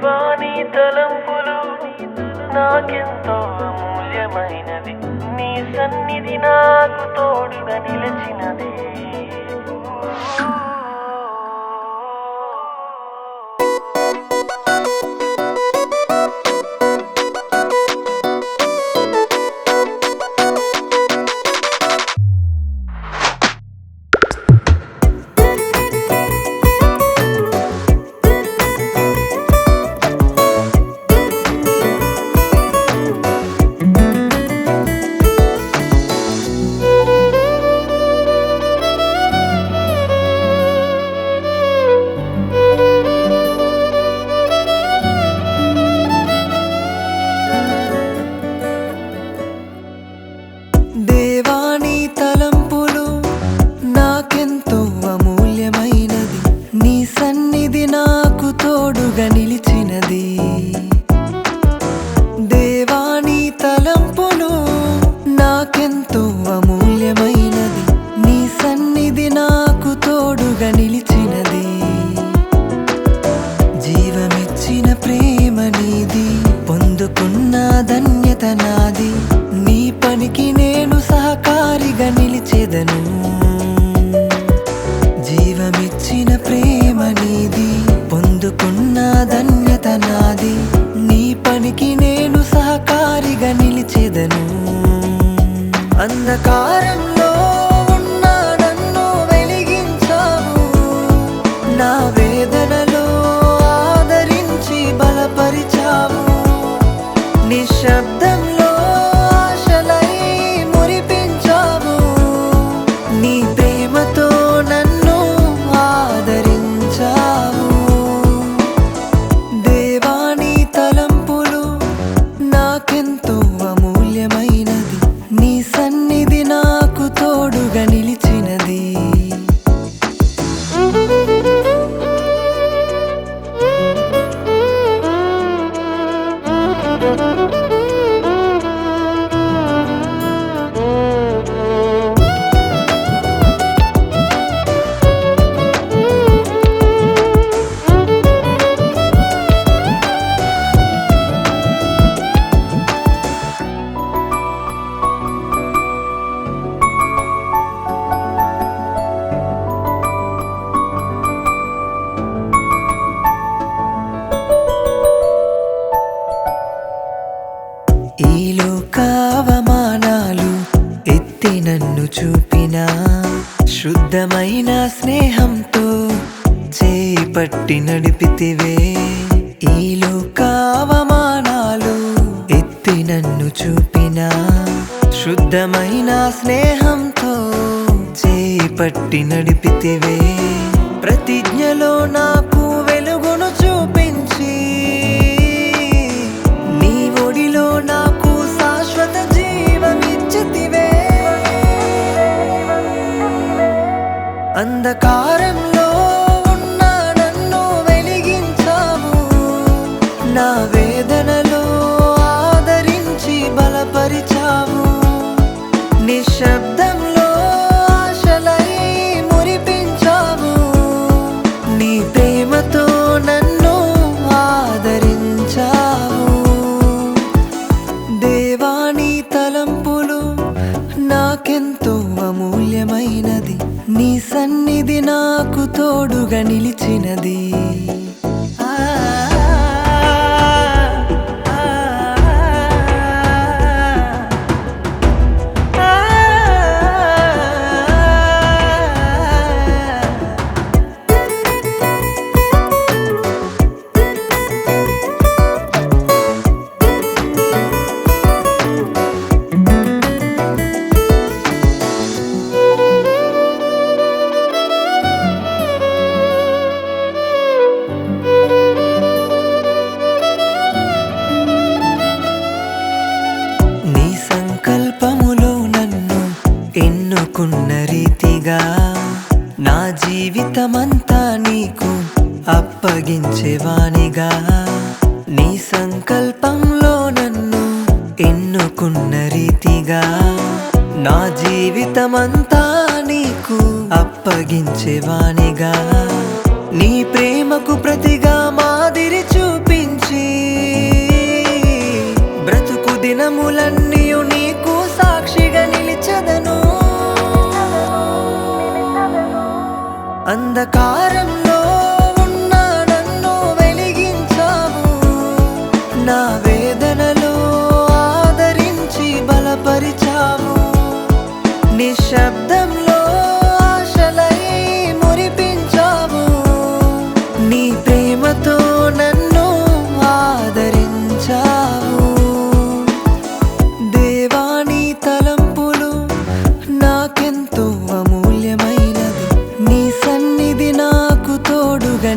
దేవాని తలంపులు నాకెంతో అమూల్యమైనది, నీ సన్నిధి నాకు తోడుగా నిలిచినది. దేవాని తలంపులు నాకెంతో అమూల్యమైనది, నీ సన్నిధి నాకు తోడుగా నిలిచినది. దేవాని తలంపులు నాకెంతో అమూల్యమైనది, నీ సన్నిధి నాకు తోడుగా నిలిచినది. జీవమిచ్చిన ప్రేమ నీది, పొందుకున్న ధన్యత నాది, నీ పనికి నేను సహకారిగా నిలిచెదను. జీవమిచ్చిన ప్రేమ నీది, పొందుకున్న ధన్యత నాది, నీ పనికి నేను సహకారిగా నిలిచెదను. అంధకారంలో ఉన్న నన్ను వెలిగించావు, నా వేదనలో ఆదరించి బలపరిచావు. నిశ్శబ్దంలో ఆశలై మురిపించావు, నీ ప్రేమతో నన్ను ఆదరించావు. దేవాని తలంపులు నాకెంతో అమూల్యమైనది, నీ సన్నిధి నాకు తోడుగా నిలిచినది. ఈ లోక అవమానాలు ఎత్తి నన్ను చూపిన శుద్ధమైన స్నేహంతో చేయి పట్టి నడిపితివే. ఈ లోక అవమానాలు ఎత్తి నన్ను చూపిన శుద్ధమైన స్నేహంతో చేయి పట్టి నడిపితివే. ప్రతిజ్ఞలో నాకు వెలుగును చూపించి నీ ఒడిలో నాకు శాశ్వత జీవమిచ్చితివే. అంధకారంలో ఉన్న నన్ను వెలిగించావు, నా వేదనలో ఆదరించి బలపరిచావు. నిశ్శబ్దంలో ఆశలై మురిపించావు, నీ ప్రేమతో నన్ను ఆదరించావు. దేవాని తలంపులు నాకెంతో అమూల్యమైనది, నీ సన్నిధి నాకు తోడుగా నిలిచినది. నీ సంకల్పములో నన్ను ఎన్నుకున్న రీతిగా నా జీవితమంతా నీకు అప్పగించేవానిగా. నీ సంకల్పంలో నన్ను ఎన్నుకున్న రీతిగా నా జీవితమంతా నీకు అప్పగించేవానిగా. నీ ప్రేమకు ప్రతిగా మాదిరి చూపించి అంధకారంలో ఉన్న నన్ను వెలిగించావు, నా వేదనలో ఆదరించి బలపరిచావు, నిశ్శబ్దంలో ఆశలై మురిపించావు, నీ ప్రేమతో నన్ను ఆదరించావు. దేవా నీ తలంపులు నాకెంతో అమూల్యమైనది, నీ సన్నిధి నాకు తోడుగా